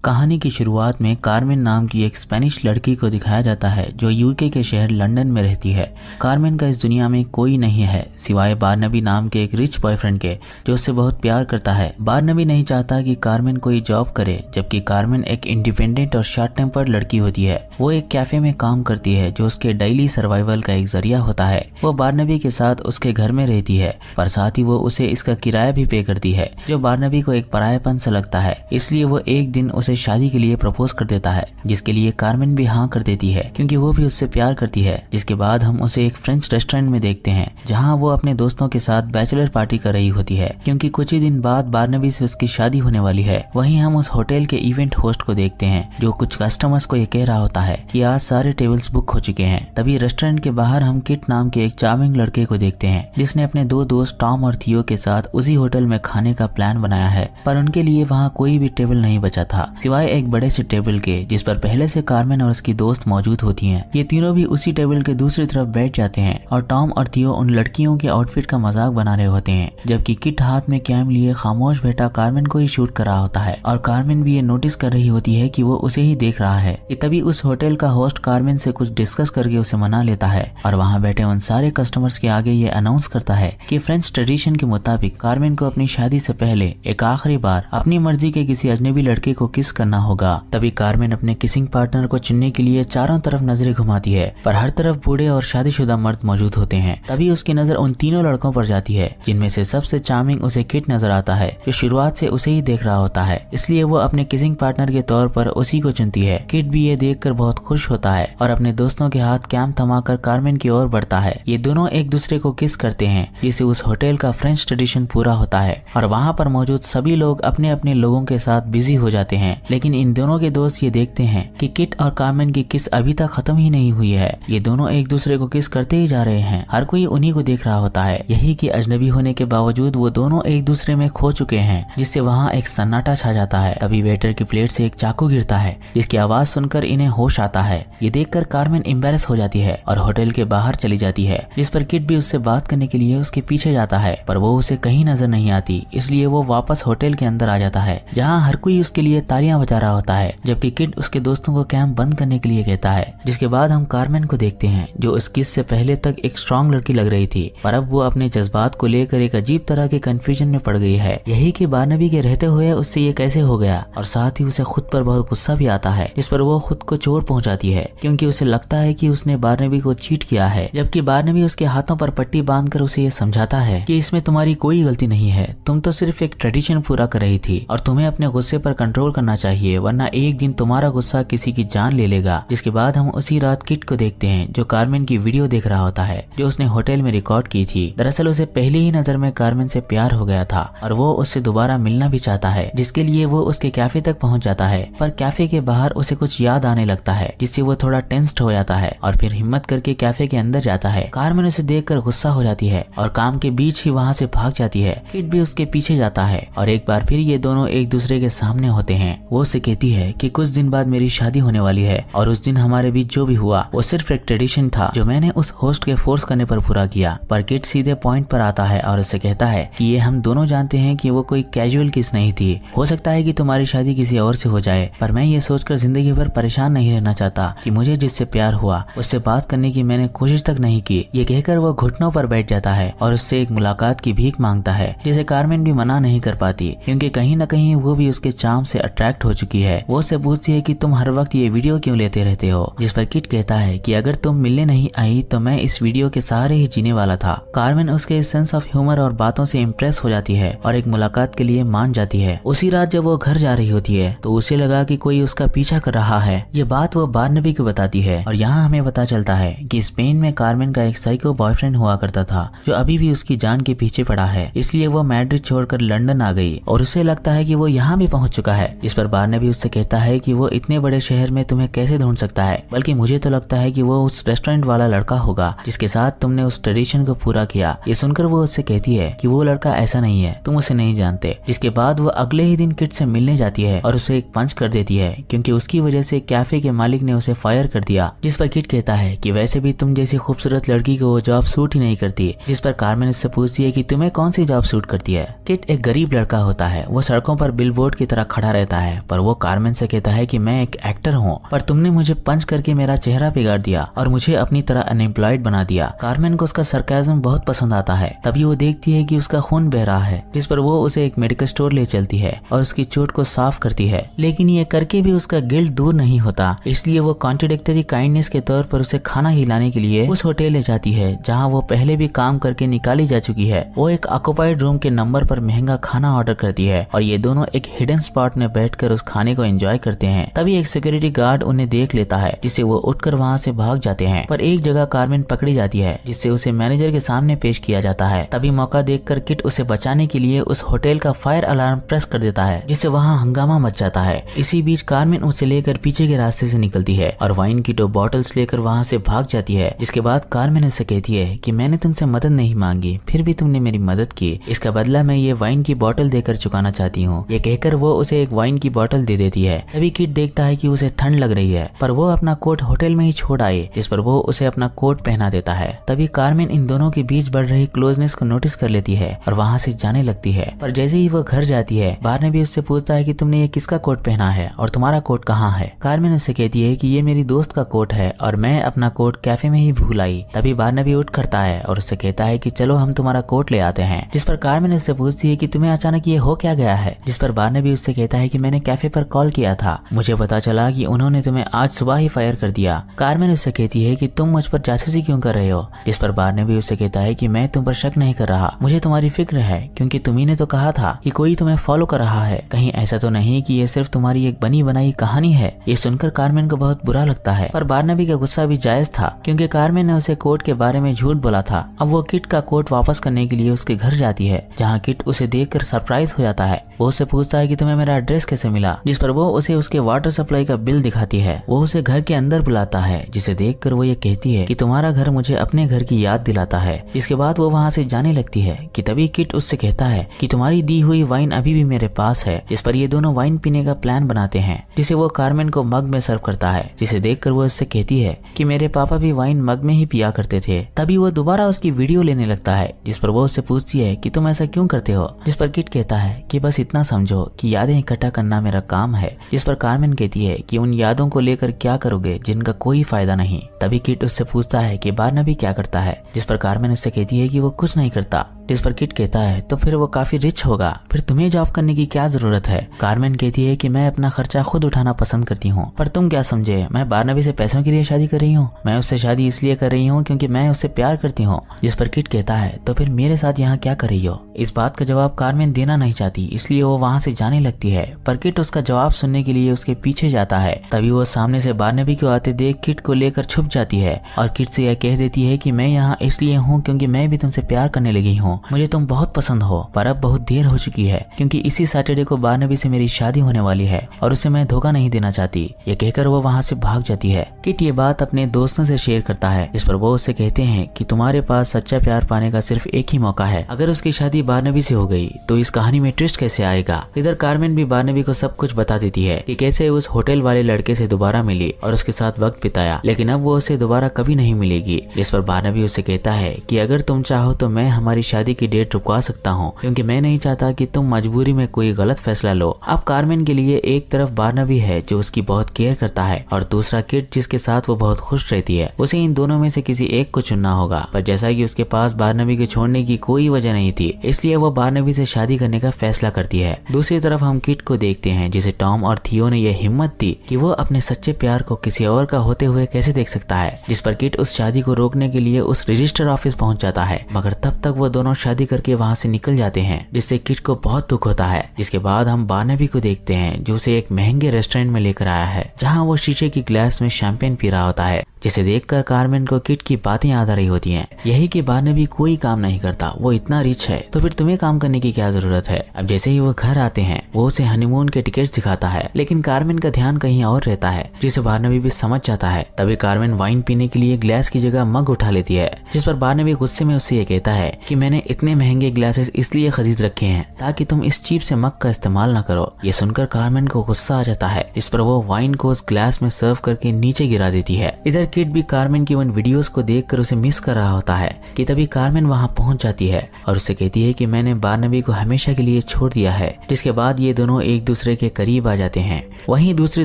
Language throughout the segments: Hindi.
कहानी की शुरुआत में कार्मेन नाम की एक स्पेनिश लड़की को दिखाया जाता है जो यूके के शहर लंदन में रहती है। कार्मेन का इस दुनिया में कोई नहीं है सिवाय बारनबी नाम के एक रिच बॉयफ्रेंड के जो उससे बहुत प्यार करता है। बारनबी नहीं चाहता कि कार्मेन कोई जॉब करे, जबकि कार्मेन एक इंडिपेंडेंट और शॉर्ट टेम्पर्ड लड़की होती है। वो एक कैफे में काम करती है जो उसके डेली सर्वाइवल का एक जरिया होता है। वो बारनबी के साथ उसके घर में रहती है, पर साथ ही वो उसे इसका किराया भी पे करती है, जो बारनबी को एक परायापन सा लगता है। इसलिए वो एक दिन उसे शादी के लिए प्रपोज कर देता है, जिसके लिए कार्मेन भी हाँ कर देती है क्योंकि वो भी उससे प्यार करती है। जिसके बाद हम उसे एक फ्रेंच रेस्टोरेंट में देखते हैं जहाँ वो अपने दोस्तों के साथ बैचलर पार्टी कर रही होती है, क्योंकि कुछ ही दिन बाद बारनबी से उसकी शादी होने वाली है। वहीं हम उस होटल के इवेंट होस्ट को देखते हैं जो कुछ कस्टमर्स को ये कह रहा होता है कि आज सारे टेबल्स बुक हो चुके हैं। तभी रेस्टोरेंट के बाहर हम किट नाम के एक चार्मिंग लड़के को देखते हैं जिसने अपने दो दोस्त टॉम और थियो के साथ उसी होटल में खाने का प्लान बनाया है, पर उनके लिए वहाँ कोई भी टेबल नहीं बचा था सिवाय एक बड़े से टेबल के जिस पर पहले से कार्मेन और उसकी दोस्त मौजूद होती हैं। ये तीनों भी उसी टेबल के दूसरी तरफ बैठ जाते हैं और टॉम और थियो उन लड़कियों के आउटफिट का मजाक बना रहे होते हैं, जबकि किट हाथ में कैम लिए खामोश बैठा कार्मेन को ही शूट कर रहा होता है और कार्मेन भी ये नोटिस कर रही होती है कि वो उसे ही देख रहा है। तभी उस होटल का होस्ट कार्मेन से कुछ डिस्कस करके उसे मना लेता है और वहाँ बैठे उन सारे कस्टमर्स के आगे ये अनाउंस करता है कि फ्रेंच ट्रेडिशन के मुताबिक कार्मेन को अपनी शादी से पहले एक आखिरी बार अपनी मर्जी के किसी अजनबी लड़के को किस करना होगा। तभी कार्मेन अपने किसिंग पार्टनर को चुनने के लिए चारों तरफ नजरें घुमाती है, पर हर तरफ बूढ़े और शादीशुदा मर्द मौजूद होते हैं। तभी उसकी नजर उन तीनों लड़कों पर जाती है जिनमें से सबसे चार्मिंग उसे किट नजर आता है, जो शुरुआत से उसे ही देख रहा होता है। इसलिए वो अपने किसिंग पार्टनर के तौर पर उसी को चुनती है। किट भी ये देखकर बहुत खुश होता है और अपने दोस्तों के हाथ कैम थमाकर कार्मेन की ओर बढ़ता है। ये दोनों एक दूसरे को किस करते हैं, जिससे उस होटल का फ्रेंच ट्रेडिशन पूरा होता है और वहाँ पर मौजूद सभी लोग अपने अपने लोगों के साथ बिजी हो जाते हैं। लेकिन इन दोनों के दोस्त ये देखते हैं कि किट और कार्मेन की किस अभी तक खत्म ही नहीं हुई है। ये दोनों एक दूसरे को किस करते ही जा रहे हैं। हर कोई उन्हीं को देख रहा होता है। यही कि अजनबी होने के बावजूद वो दोनों एक दूसरे में खो चुके हैं, जिससे वहाँ एक सन्नाटा छा जाता है। तभी वेटर की प्लेट से एक चाकू गिरता है जिसकी आवाज सुनकर इन्हें होश आता है। ये देखकर कार्मेन एम्बैरेस हो जाती है और होटल के बाहर चली जाती है, जिस पर किट भी उससे बात करने के लिए उसके पीछे जाता है, पर वो उसे कहीं नजर नहीं आती। इसलिए वो वापस होटल के अंदर आ जाता है जहाँ हर कोई उसके लिए तालियां बजा रहा होता है, जबकि किट उसके दोस्तों को कैंप बंद करने के लिए कहता है। जिसके बाद हम कार्मेन को देखते हैं जो उस किस से पहले तक एक स्ट्रॉन्ग लड़की लग रही थी, पर अब वो अपने जज्बात को लेकर एक अजीब तरह के कंफ्यूजन में पड़ गई है। यही कि बारनबी के रहते हुए उससे ये कैसे हो गया, और साथ ही उसे खुद पर बहुत गुस्सा भी आता है, जिस पर वो खुद को चोट पहुंचाती है क्योंकि उसे लगता है कि उसने बारनबी को चीट किया है, जबकि बारनबी उसके हाथों पर पट्टी बांधकर उसे ये समझाता है कि इसमें तुम्हारी कोई गलती नहीं है, तुम तो सिर्फ एक ट्रेडिशन पूरा कर रही थी और तुम्हें अपने गुस्से पर कंट्रोल करना चाहिए, वरना एक दिन तुम्हारा गुस्सा किसी की जान ले लेगा। जिसके बाद हम उसी रात किट को देखते हैं जो कार्मेन की वीडियो देख रहा होता है जो उसने होटल में रिकॉर्ड की थी। दरअसल उसे पहली ही नजर में कार्मेन से प्यार हो गया था और वो उससे दोबारा मिलना भी चाहता है, जिसके लिए वो उसके कैफे तक पहुंच जाता है। पर कैफे के बाहर उसे कुछ याद आने लगता है जिससे वो थोड़ा टेंस्ड हो जाता है और फिर हिम्मत करके कैफे के अंदर जाता है। कार्मेन उसे देखकर गुस्सा हो जाती है और काम के बीच ही वहाँ से भाग जाती है। किट भी उसके पीछे जाता है और एक बार फिर ये दोनों एक दूसरे के सामने होते हैं। वो उसे कहती है कि कुछ दिन बाद मेरी शादी होने वाली है और उस दिन हमारे बीच जो भी हुआ वो सिर्फ एक ट्रेडिशन था जो मैंने उस होस्ट के फोर्स करने पर पूरा किया। पर किट सीधे पॉइंट पर आता है और उससे कहता है कि ये हम दोनों जानते हैं कि वो कोई कैजुअल किस नहीं थी। हो सकता है कि तुम्हारी शादी किसी और से हो जाए, पर मैं ये सोचकर जिंदगी भर परेशान नहीं रहना चाहता कि मुझे जिससे प्यार हुआ उससे बात करने की मैंने कोशिश तक नहीं की। ये कहकर वो घुटनों पर बैठ जाता है और उससे एक मुलाकात की भीख मांगता है, जिसे कार्मेन भी मना नहीं कर पाती क्योंकि कहीं न कहीं वो भी उसके चार्म से अट्रैक्ट हो चुकी है। वो उससे पूछती है कि तुम हर वक्त ये वीडियो क्यों लेते रहते हो, जिस पर किट कहता है कि अगर तुम मिलने नहीं आई तो मैं इस वीडियो के सहारे ही जीने वाला था। कार्मेन उसके सेंस ऑफ ह्यूमर और बातों से इम्प्रेस हो जाती है और एक मुलाकात के लिए मान जाती है। उसी रात जब वो घर जा रही होती है तो उसे लगा कि कोई उसका पीछा कर रहा है। ये बात वो बारनबी को बताती है और यहाँ हमें पता चलता है कि स्पेन में कार्मेन का एक साइको बॉयफ्रेंड हुआ करता था जो अभी भी उसकी जान के पीछे पड़ा है। इसलिए वो मैड्रिड छोड़कर लंदन आ गई और उसे लगता है कि वो यहाँ भी पहुंच चुका है। इस पर बारनबी उससे कहता है कि वो इतने बड़े शहर में तुम्हें कैसे ढूंढ सकता है, बल्कि मुझे तो लगता है कि वो उस रेस्टोरेंट वाला लड़का होगा जिसके साथ तुमने उस ट्रेडिशन को पूरा किया। ये सुनकर वो उससे कहती है कि वो लड़का ऐसा नहीं है, तुम उसे नहीं जानते। जिसके बाद वो अगले ही दिन किट से मिलने जाती है और उसे एक पंच कर देती है क्योंकि उसकी वजह से कैफे के मालिक ने उसे फायर कर दिया। जिस पर किट कहता है कि वैसे भी तुम जैसी खूबसूरत लड़की को वो जॉब सूट ही नहीं करती। जिस पर कार्मेन उससे पूछती है कि तुम्हें कौन सी जॉब सूट करती है। किट एक गरीब लड़का होता है, वो सड़कों पर बिलबोर्ड की तरह खड़ा रहता है है, पर वो कार्मेन से कहता है कि मैं एक एक्टर हूँ, पर तुमने मुझे पंच करके मेरा चेहरा बिगाड़ दिया और मुझे अपनी तरह अनएम्प्लॉयड बना दिया। कार्मेन को उसका सरकाज़म बहुत पसंद आता है। तभी वो देखती है कि उसका खून बह रहा है, जिस पर वो उसे एक मेडिकल स्टोर ले चलती है और उसकी चोट को साफ करती है। लेकिन ये करके भी उसका गिल्ट दूर नहीं होता, इसलिए वो कॉन्ट्रडिक्टरी काइंडनेस के तौर पर उसे खाना खिलाने के लिए उस होटल ले जाती है जहाँ वो पहले भी काम करके निकाली जा चुकी है। वो एक ऑक्युपाइड रूम के नंबर पर महंगा खाना ऑर्डर करती है और ये दोनों एक हिडन स्पॉट में बैठकर उस खाने को एंजॉय करते हैं। तभी एक सिक्योरिटी गार्ड उन्हें देख लेता है, जिससे वो उठकर वहाँ से भाग जाते हैं। पर एक जगह कार्मेन पकड़ी जाती है, जिससे उसे मैनेजर के सामने पेश किया जाता है। तभी मौका देखकर किट उसे बचाने के लिए उस होटल का फायर अलार्म प्रेस कर देता है, जिससे वहाँ हंगामा मच जाता है। इसी बीच कार्मेन उसे लेकर पीछे के रास्ते से निकलती है और वाइन की 2 बॉटल्स लेकर वहाँ से भाग जाती है। जिसके बाद कार्मेन उसे कहती है कि मैंने तुमसे मदद नहीं मांगी, फिर भी तुमने मेरी मदद की, इसका बदला मैं ये वाइन की बोतल देकर चुकाना चाहती हूँ। ये कहकर वो उसे एक वाइन की बोतल दे देती है। तभी किट देखता है कि उसे ठंड लग रही है, पर वो अपना कोट होटल में ही छोड़ आए, जिस पर वो उसे अपना कोट पहना देता है। तभी कार्मेन इन दोनों के बीच बढ़ रही क्लोजनेस को नोटिस कर लेती है और वहाँ से जाने लगती है। पर जैसे ही वो घर जाती है, बार्नाबी उससे पूछता है कि तुमने ये किसका कोट पहना है और तुम्हारा कोट कहाँ है। कार्मेन उससे कहती है कि ये मेरी दोस्त का कोट है और मैं अपना कोट कैफे में ही भूल आई। तभी बार्नाबी उठ करता है और उससे कहता है कि चलो हम तुम्हारा कोट ले आते हैं। जिस पर कार्मेन उससे पूछती है कि तुम्हें अचानक ये हो क्या गया है। जिस पर बार्नाबी उससे कहता है कि मैंने कैफे पर कॉल किया था, मुझे पता चला कि उन्होंने तुम्हें आज सुबह ही फायर कर दिया। कार्मेन उससे कहती है कि तुम मुझ पर जासूसी क्यों कर रहे हो। जिस पर बार्नाबी उससे कहता है कि मैं तुम पर शक नहीं कर रहा, मुझे तुम्हारी फिक्र है, क्योंकि तुम्ही ने तो कहा था कि कोई तुम्हें फॉलो कर रहा है। कहीं ऐसा तो नहीं कि ये सिर्फ तुम्हारी एक बनी बनाई कहानी है। ये सुनकर कार्मेन को बहुत बुरा लगता है, पर बार्नाबी का गुस्सा भी जायज था, क्योंकि कार्मेन ने उसे कोट के बारे में झूठ बोला था। अब वो किट का कोट वापस करने के लिए उसके घर जाती है, जहाँ किट उसे देखकर सरप्राइज हो जाता है। वो उससे पूछता है कि तुम्हें मेरा एड्रेस कैसे मिला। जिस पर वो उसे उसके वाटर सप्लाई का बिल दिखाती है। वो उसे घर के अंदर बुलाता है, जिसे देखकर वो ये कहती है कि तुम्हारा घर मुझे अपने घर की याद दिलाता है। इसके बाद वो वहाँ से जाने लगती है कि तभी किट उससे कहता है कि तुम्हारी दी हुई वाइन अभी भी मेरे पास है। इस पर ये दोनों वाइन पीने का प्लान बनाते हैं, जिसे वो कार्मेन को मग में सर्व करता है, जिसे देखकर वो उससे कहती है कि मेरे पापा भी वाइन मग में ही पिया करते थे। तभी वो दोबारा उसकी वीडियो लेने लगता है, जिस पर वो उससे पूछती है कि तुम ऐसा क्यों करते हो। जिस पर किट कहता है कि बस इतना समझो कि यादें इकट्ठा करना मेरा काम है। जिस पर कार्मेन कहती है कि उन यादों को लेकर क्या करोगे जिनका कोई फायदा नहीं। तभी किट उससे पूछता है कि बार्नाबी क्या करता है। जिस पर कार्मेन उससे कहती है कि वो कुछ नहीं करता। जिस पर किट कहता है तो फिर वो काफी रिच होगा, फिर तुम्हें जॉब करने की क्या जरूरत है। कार्मेन कहती है कि मैं अपना खर्चा खुद उठाना पसंद करती हूँ, पर तुम क्या समझे, मैं बार्नाबी से पैसों के लिए शादी कर रही हूँ। मैं उससे शादी इसलिए कर रही हूँ क्योंकि मैं उससे प्यार करती हूँ। जिस पर किट कहता है तो फिर मेरे साथ यहाँ क्या कर रही हो। इस बात का जवाब कार्मेन देना नहीं चाहती, इसलिए वो वहाँ से जाने लगती है। पर किट उसका जवाब सुनने के लिए उसके पीछे जाता है। तभी वो सामने से बार्नाबी को आते देख किट को लेकर छुप जाती है और किट से यह कह देती है कि मैं यहाँ इसलिए हूँ क्योंकि मैं भी तुमसे प्यार करने लगी हूँ, मुझे तुम बहुत पसंद हो, पर अब बहुत देर हो चुकी है क्योंकि इसी सैटरडे को बार्नाबी से मेरी शादी होने वाली है और उसे मैं धोखा नहीं देना चाहती। ये कहकर वो वहाँ से भाग जाती है। किट ये बात अपने दोस्तों से शेयर करता है, इस पर वो उससे कहते हैं कि तुम्हारे पास सच्चा प्यार पाने का सिर्फ एक ही मौका है। अगर उसकी शादी बार्नाबी से हो गई तो इस कहानी में ट्विस्ट कैसे आएगा। इधर कार्मेन भी बार्नाबी को सब कुछ बता देती है कि कैसे उस होटल वाले लड़के से दोबारा मिली और उसके साथ वक्त बिताया, लेकिन अब वो उसे दोबारा कभी नहीं मिलेगी। जिस पर बार्नाबी उससे कहता है कि अगर तुम चाहो तो मैं हमारी शादी की डेट रुकवा सकता हूँ, क्योंकि मैं नहीं चाहता कि तुम मजबूरी में कोई गलत फैसला लो। अब कार्मेन के लिए एक तरफ बार्नाबी है जो उसकी बहुत केयर करता है और दूसरा किट जिसके साथ वो बहुत खुश रहती है। उसे इन दोनों में से किसी एक को चुनना होगा, पर जैसा कि उसके पास बार्नाबी को छोड़ने की कोई वजह नहीं थी, इसलिए वो बार्नाबी से शादी करने का फैसला करती है। दूसरी तरफ हम किट को देखते हैं जिसे टॉम और थियो ने यह हिम्मत दी कि वो अपने सच्चे प्यार को किसी और का होते हुए कैसे देख सकता है। जिस पर किट उस शादी को रोकने के लिए उस रजिस्टर ऑफिस पहुंच जाता है, मगर तब तक वो दोनों शादी करके वहाँ से निकल जाते हैं, जिससे किट को बहुत दुख होता है। जिसके बाद हम बार्नाबी को देखते हैं जो उसे एक महंगे रेस्टोरेंट में लेकर आया है, जहाँ वो शीशे की ग्लास में शैंपेन पी रहा होता है, जिसे देखकर कार्मेन को किट की बातें याद आ रही होती हैं। यही कि बार्नाबी कोई काम नहीं करता, वो इतना रिच है, तो फिर तुम्हें काम करने की क्या जरूरत है। अब जैसे ही वो घर आते हैं वो उसे हनीमून के टिकट्स दिखाता है, लेकिन कार्मेन का ध्यान कहीं और रहता है, जिसे बार्नाबी भी समझ जाता है। तभी कार्मेन वाइन पीने के लिए ग्लास की जगह मग उठा लेती है, जिस पर बार्नाबी गुस्से में उससे ये कहता है कि मैंने इतने महंगे ग्लासेस इसलिए खरीद रखे हैं ताकि तुम इस चीप से मग का इस्तेमाल न करो। ये सुनकर कार्मेन को गुस्सा आ जाता है, इस पर वो वाइन को उस ग्लास में सर्व करके नीचे गिरा देती है। इधर किट भी कार्मेन की उन वीडियोस को देखकर उसे मिस कर रहा होता है कि तभी कार्मेन वहां पहुंच जाती है और उसे कहती है कि मैंने बारनबी को हमेशा के लिए छोड़ दिया है। जिसके बाद ये दोनों एक दूसरे के करीब आ जाते हैं। वहीं दूसरी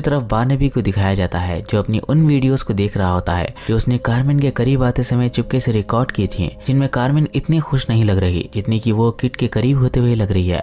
तरफ बारनबी को दिखाया जाता है जो अपनी उन वीडियोस को देख रहा होता है जो उसने कार्मेन के करीब आते समय चुपके से रिकॉर्ड की थी, जिनमें कार्मेन इतनी खुश नहीं लग रही जितनी कि वो किट के करीब होते हुए लग रही है,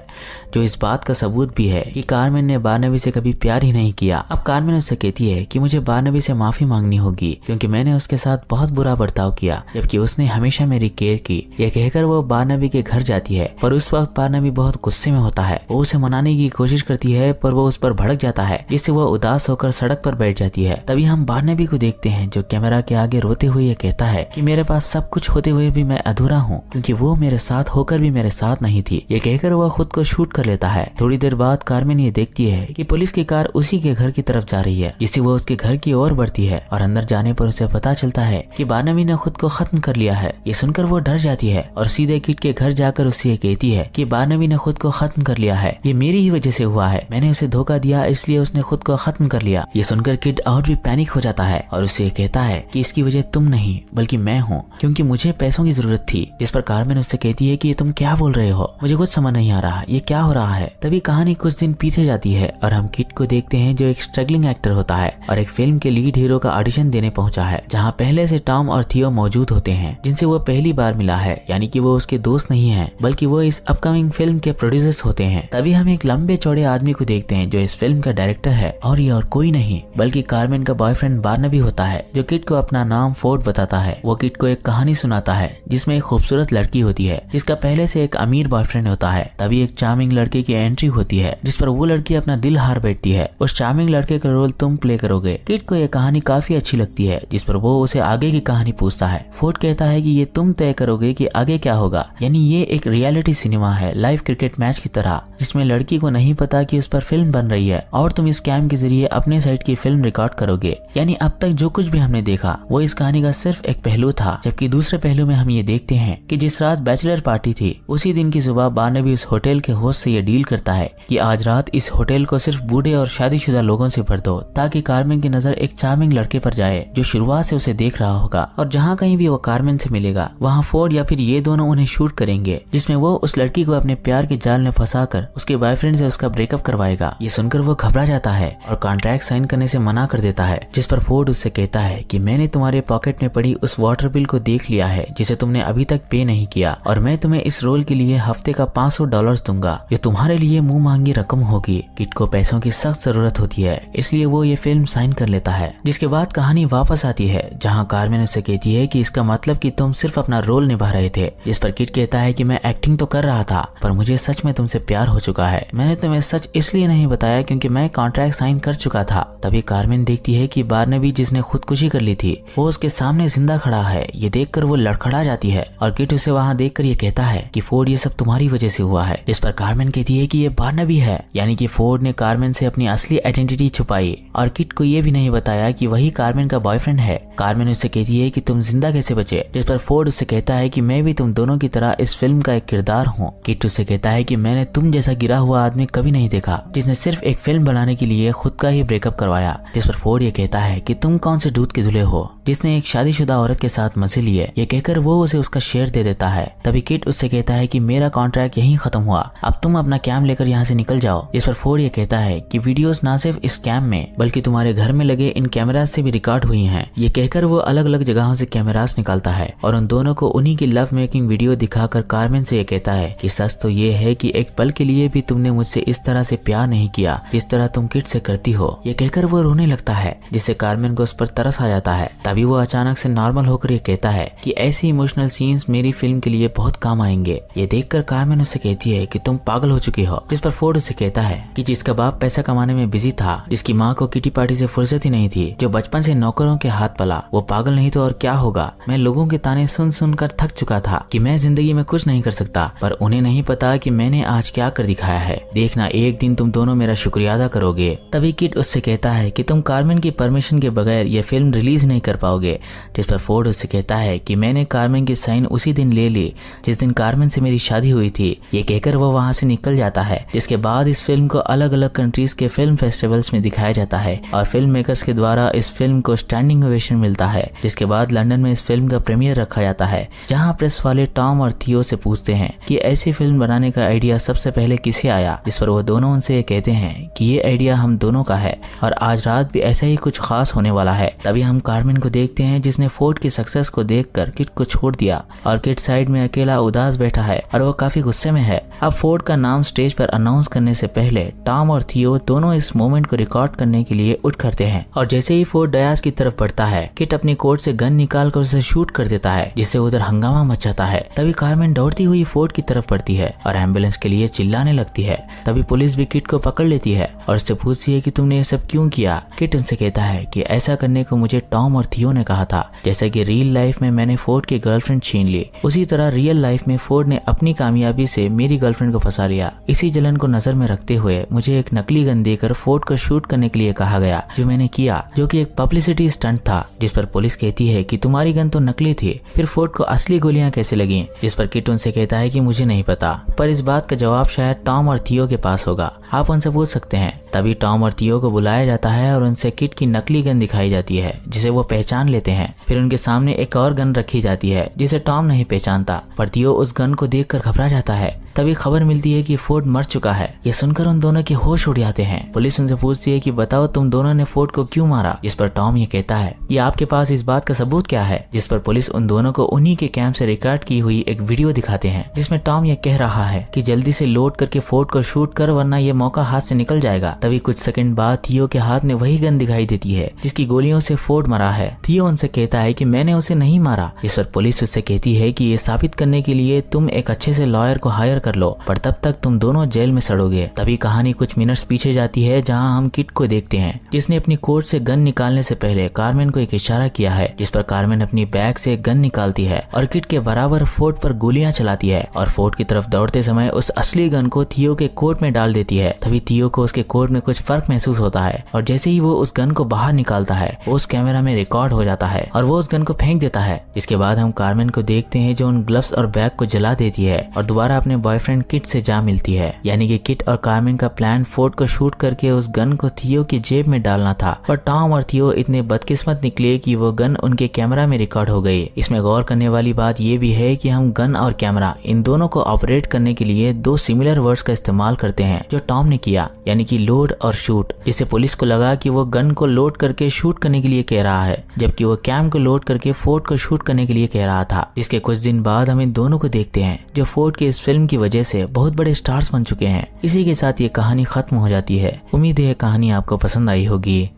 जो इस बात का सबूत भी है कि कार्मेन ने बारनबी से कभी प्यार ही नहीं किया। अब कार्मेन उससे कहती है कि मुझे बारनबी से माफी मांगनी होगी क्योंकि मैंने उसके साथ बहुत बुरा बर्ताव किया जबकि उसने हमेशा मेरी केयर की। यह कहकर वो बारनबी के घर जाती है पर उस वक्त बारनबी बहुत गुस्से में होता है। वो उसे मनाने की कोशिश करती है पर वो उस पर भड़क जाता है जिससे वो उदास होकर सड़क पर बैठ जाती है। तभी हम बारनबी को देखते हैं जो कैमरा के आगे रोते हुए ये कहता है कि मेरे पास सब कुछ होते हुए भी मैं अधूरा हूँ क्योंकि वो मेरे साथ होकर भी मेरे साथ नहीं थी। ये कहकर वो खुद को शूट कर लेता है। थोड़ी देर बाद कार्मेन ये देखती है कि पुलिस की कार उसी के घर की तरफ जा रही है जिससे वो उसके घर की ओर बढ़ती है और अंदर जाने पर उसे पता चलता है कि बारनबी ने खुद को खत्म कर लिया है। ये सुनकर वो डर जाती है और सीधे किट के घर जाकर उससे कहती है कि बारनबी ने खुद को खत्म कर लिया है, ये मेरी ही वजह से हुआ है, मैंने उसे धोखा दिया इसलिए उसने खुद को खत्म कर लिया। ये सुनकर किट और भी पैनिक हो जाता है और उससे कहता है कि इसकी वजह तुम नहीं बल्कि मैं हूँ क्योंकि मुझे पैसों की जरूरत थी। जिस पर कार्मेन उससे कहती है कि ये तुम क्या बोल रहे हो, मुझे कुछ समझ नहीं आ रहा, ये क्या हो रहा है। तभी कहानी कुछ दिन पीछे जाती है और हम किट को देखते हैं जो एक स्ट्रगलिंग एक्टर होता है और एक फिल्म के लीड हीरो का ऑडिशन देने पहुंचा है जहां पहले से टॉम और थियो मौजूद होते हैं जिनसे वो पहली बार मिला है, यानी कि वो उसके दोस्त नहीं है बल्कि वो इस अपकमिंग फिल्म के प्रोड्यूसर्स होते हैं। तभी हम एक लंबे चौड़े आदमी को देखते हैं जो इस फिल्म का डायरेक्टर है और ये और कोई नहीं बल्कि कार्मेन का बॉयफ्रेंड बारनबी होता है जो किट को अपना नाम फोर्ड बताता है। वो किट को एक कहानी सुनाता है जिसमें एक खूबसूरत लड़की होती है जिसका पहले से एक अमीर बॉयफ्रेंड होता है। तभी एक चार्मिंग लड़के की एंट्री होती है जिस पर वो लड़की अपना दिल हार बैठती है। उस चार्मिंग लड़के का रोल तुम प्ले करोगे। किट को यह कहानी काफी अच्छी लगती है जिस पर वो उसे आगे की कहानी पूछता है। फोर्ड कहता है कि ये तुम तय करोगे कि आगे क्या होगा, यानी ये एक रियलिटी सिनेमा है लाइव क्रिकेट मैच की तरह जिसमें लड़की को नहीं पता कि उस पर फिल्म बन रही है और तुम इस कैम के जरिए अपने साइड की फिल्म रिकॉर्ड करोगे। यानी अब तक जो कुछ भी हमने देखा वो इस कहानी का सिर्फ एक पहलू था, जबकि दूसरे पहलू में हम ये देखते हैं कि जिस रात बैचलर पार्टी थी उसी दिन की सुबह बारनबी उस होटल के होस्ट से ये डील करता है कि आज रात इस होटल को सिर्फ बूढ़े और शादीशुदा लोगों से भर दो ताकि कार्मेन की नजर एक चार्मिंग लड़के पर जाए जो शुरुआत से उसे देख रहा होगा और जहाँ कहीं भी वो कार्मेन से मिलेगा वहाँ फोर्ड या फिर ये दोनों उन्हें शूट करेंगे जिसमें वो उस लड़की को अपने प्यार के जाल में फंसाकर उसके बॉयफ्रेंड से उसका ब्रेकअप करवाएगा। ये सुनकर वो घबरा जाता है और कॉन्ट्रैक्ट साइन करने से मना कर देता है जिस पर फोर्ड उससे कहता है कि मैंने तुम्हारे पॉकेट में पड़ी उस वाटर बिल को देख लिया है जिसे तुमने अभी तक पे नहीं किया और मैं तुम्हें इस रोल के लिए हफ्ते का $500 दूंगा जो तुम्हारे लिए मुंह मांगी रकम होगी। किट को पैसों की सख्त जरूरत होती है इसलिए वो ये फिल्म साइन कर लेता है। जिसके बाद कहानी वापस आती है जहाँ कार्मेन उससे कहती है कि इसका मतलब कि तुम सिर्फ अपना रोल निभा रहे थे। जिस पर किट कहता है कि मैं एक्टिंग तो कर रहा था पर मुझे सच में तुमसे प्यार हो चुका है। मैंने तुम्हें सच इसलिए नहीं बताया क्योंकि मैं कॉन्ट्रैक्ट साइन कर चुका था। तभी कार्मेन देखती है कि बारनबी जिसने खुदकुशी कर ली थी वो उसके सामने जिंदा खड़ा है। ये देखकर वो लड़खड़ा जाती है और किट उसे वहाँ देखकर ये कहता है कि फोर्ड ये सब तुम्हारी वजह से हुआ है। इस पर कार्मेन कहती है कि ये बारनबी है, यानी कि फोर्ड ने कार्मेन से अपनी असली आइडेंटिटी छुपाई और किट को ये भी नहीं बताया कि वही कार्मेन का बॉयफ्रेंड है। कार्मेन उससे कहती है कि तुम जिंदा कैसे बचे, जिस पर फोर्ड उससे कहता है कि मैं भी तुम दोनों की तरह इस फिल्म का एक किरदार हूँ। किट उससे कहता है कि मैंने तुम जैसा गिरा हुआ आदमी कभी नहीं देखा जिसने सिर्फ एक फिल्म बनाने के लिए खुद का ही ब्रेकअप करवाया। जिस पर फोर्ड ये कहता है कि तुम कौन से दूध के धुले हो जिसने एक शादीशुदा औरत के साथ मजे लिए। ये कहकर वो उसे उसका शेयर दे देता है। तभी किट उससे कहता है कि मेरा कॉन्ट्रैक्ट यहीं खत्म हुआ, अब तुम अपना कैम लेकर यहाँ से निकल जाओ। जिस पर फोर्ड ये कहता है कि वीडियोस ना सिर्फ इस कैम में बल्कि तुम्हारे घर में लगे इन कैमरास से भी रिकॉर्ड हुई हैं। ये कहकर वो अलग अलग जगहों से कैमरास निकालता है और उन दोनों को उन्हीं की लव मेकिंग वीडियो दिखाकर कार्मेन से ये कहता है कि सच तो ये है कि एक पल के लिए भी तुमने मुझसे इस तरह से प्यार नहीं किया जिस तरह तुम किट से करती हो। ये कहकर वो रोने लगता है जिससे कार्मेन को उस पर तरस आ जाता है। तभी वो अचानक से नॉर्मल होकर ये कहता है कि ऐसे इमोशनल सीन्स मेरी फिल्म के लिए बहुत काम आएंगे। ये देखकर कार्मेन उससे कहती है कि तुम पागल हो चुकी हो। जिस पर फोर्ड उससे कहता है कि जिसका बाप पैसा कमाने में बिजी था, जिसकी माँ को किटी पार्टी से फुर्सत ही नहीं थी, जो बचपन से नौकरों के हाथ पला, वो पागल नहीं तो और क्या होगा। मैं लोगों के ताने सुन सुनकर थक चुका था कि मैं जिंदगी में कुछ नहीं कर सकता, पर उन्हें नहीं पता कि मैंने आज क्या कर दिखाया है। देखना एक दिन तुम दोनों मेरा शुक्रिया अदा करोगे। तभी किट उससे कहता है कि तुम कार्मेन की परमिशन के बगैर ये फिल्म रिलीज नहीं कर पाओगे। जिस पर फोर्ड उससे कहता है कि मैंने कार्मेन की साइन उसी दिन ले ली जिस दिन कार्मेन से मेरी शादी हुई थी। ये कहकर वो वहाँ से निकल जाता है। जिसके बाद इस फिल्म को अलग अलग कंट्रीज के फिल्म फेस्टिवल्स में दिखाया जाता है और फिल्म मेकर्स के द्वारा इस फिल्म को स्टैंडिंग ओवेशन मिलता है। जिसके बाद लंदन में इस फिल्म का प्रीमियर रखा जाता है, जहाँ प्रेस वाले टॉम और थियो से पूछते हैं कि ऐसी फिल्म बनाने का आइडिया सबसे पहले किसे आया। जिस पर वो दोनों उनसे ये कहते हैं कि ये आइडिया हम दोनों का है और आज रात भी ऐसा ही कुछ खास होने वाला है। तभी हम कार्मेन को देखते हैं जिसने फोर्ड की सक्सेस को देखकर किट को छोड़ दिया और किट साइड में अकेला उदास बैठा है और वो काफी गुस्से में है। अब फोर्ड का नाम स्टेज पर अनाउंस करने से पहले टॉम और थियो दोनों इस मोमेंट को रिकॉर्ड करने के लिए उठ खड़ते हैं और जैसे ही फोर्ड डयास की तरफ बढ़ता है, किट अपनी कोट से गन निकाल कर उसे शूट कर देता है, जिससे उधर हंगामा मच जाता है। तभी कार्मेन दौड़ती हुई फोर्ड की तरफ बढ़ती है और एम्बुलेंस के लिए चिल्लाने लगती है। तभी पुलिस भी किट को पकड़ लेती है और उससे पूछती है कि तुमने ये सब क्यों किया। किट उनसे कहता है कि ऐसा करने को मुझे टॉम और थियो ने कहा था। जैसा कि रियल लाइफ में मैंने फोर्ड की गर्लफ्रेंड छीन ली, उसी तरह रियल लाइफ में फोर्ड ने अपनी कामयाबी से मेरी गर्लफ्रेंड को फंसा लिया। इसी जलन को नजर में रखते हुए मुझे एक नकली गन देकर फोर्ड को शूट करने के लिए कहा गया, जो मैंने किया, जो कि एक पब्लिसिटी स्टंट था। जिस पर पुलिस कहती है कि तुम्हारी गन तो नकली थी, फिर फोर्ड को असली गोलियां कैसे लगी। जिस पर किट उनसे कहता है कि मुझे नहीं पता, पर इस बात का जवाब शायद टॉम और थियो के पास होगा, आप उनसे पूछ सकते हैं। तभी टॉम और थियो को बुलाया जाता है और उनसे किट की नकली गन दिखाई जाती है, जिसे वो पहचान लेते हैं। फिर उनके सामने एक और गन रखी जाती है जिसे टॉम नहीं पहचानता, पर थियो उस गन को देखकर घबरा जाता है। तभी खबर मिलती है कि फोर्ड मर चुका है। ये सुनकर उन दोनों के होश उड़ जाते हैं। पुलिस उनसे पूछती है कि बताओ तुम दोनों ने फोर्ड को क्यों मारा। जिस पर टॉम ये कहता है कि आपके पास इस बात का सबूत क्या है। जिस पर पुलिस उन दोनों को उन्हीं के कैंप से रिकॉर्ड की हुई एक वीडियो दिखाते हैं, जिसमें टॉम ये कह रहा है कि जल्दी से लोड करके फोर्ड को शूट कर, वरना ये मौका हाथ से निकल जाएगा। तभी कुछ सेकंड बाद थियो के हाथ में वही गन दिखाई देती है जिसकी गोलियों से फोर्ड मरा है। थियो उनसे कहता है कि मैंने उसे नहीं मारा। इस पर पुलिस उससे कहती है कि ये साबित करने के लिए तुम एक अच्छे से लॉयर को हायर कर लो, पर तब तक तुम दोनों जेल में सड़ोगे। तभी कहानी कुछ मिनट्स पीछे जाती है, जहां हम किट को देखते हैं जिसने अपनी कोट से गन निकालने से पहले कार्मेन को एक इशारा किया है। जिस पर कार्मेन अपनी बैग से गन निकालती है और किट के बराबर फोर्ड पर गोलियां चलाती है और फोर्ड की तरफ दौड़ते समय उस असली गन को थियो के कोट में डाल देती है। तभी थियो को उसके कोट में कुछ फर्क महसूस होता है और जैसे ही वो उस गन को बाहर निकालता है, वो उस कैमरा में रिकॉर्ड हो जाता है और वो उस गन को फेंक देता है। इसके बाद हम कार्मेन को देखते हैं जो उन ग्लव्स और बैग को जला देती है और दोबारा अपने बॉयफ्रेंड किट से जा मिलती है। यानी कि किट और कार्मेन का प्लान फोर्ड को शूट करके उस गन को थियो की जेब में डालना था, पर टॉम और थियो इतने बदकिस्मत निकले कि वो गन उनके कैमरा में रिकॉर्ड हो गई। इसमें गौर करने वाली बात ये भी है कि हम गन और कैमरा इन दोनों को ऑपरेट करने के लिए दो सिमिलर वर्ड्स का इस्तेमाल करते हैं जो टॉम ने किया, यानी कि लोड और शूट। जिससे पुलिस को लगा कि वो गन को लोड करके शूट करने के लिए कह रहा है, जबकि वो कैम को लोड करके फोर्ड को शूट करने के लिए कह रहा था। इसके कुछ दिन बाद हम इन दोनों को देखते हैं जो फोर्ड के इस फिल्म की वजह से बहुत बड़े स्टार्स बन चुके हैं। इसी के साथ ये कहानी खत्म हो जाती है। उम्मीद है कहानी आपको पसंद आई होगी।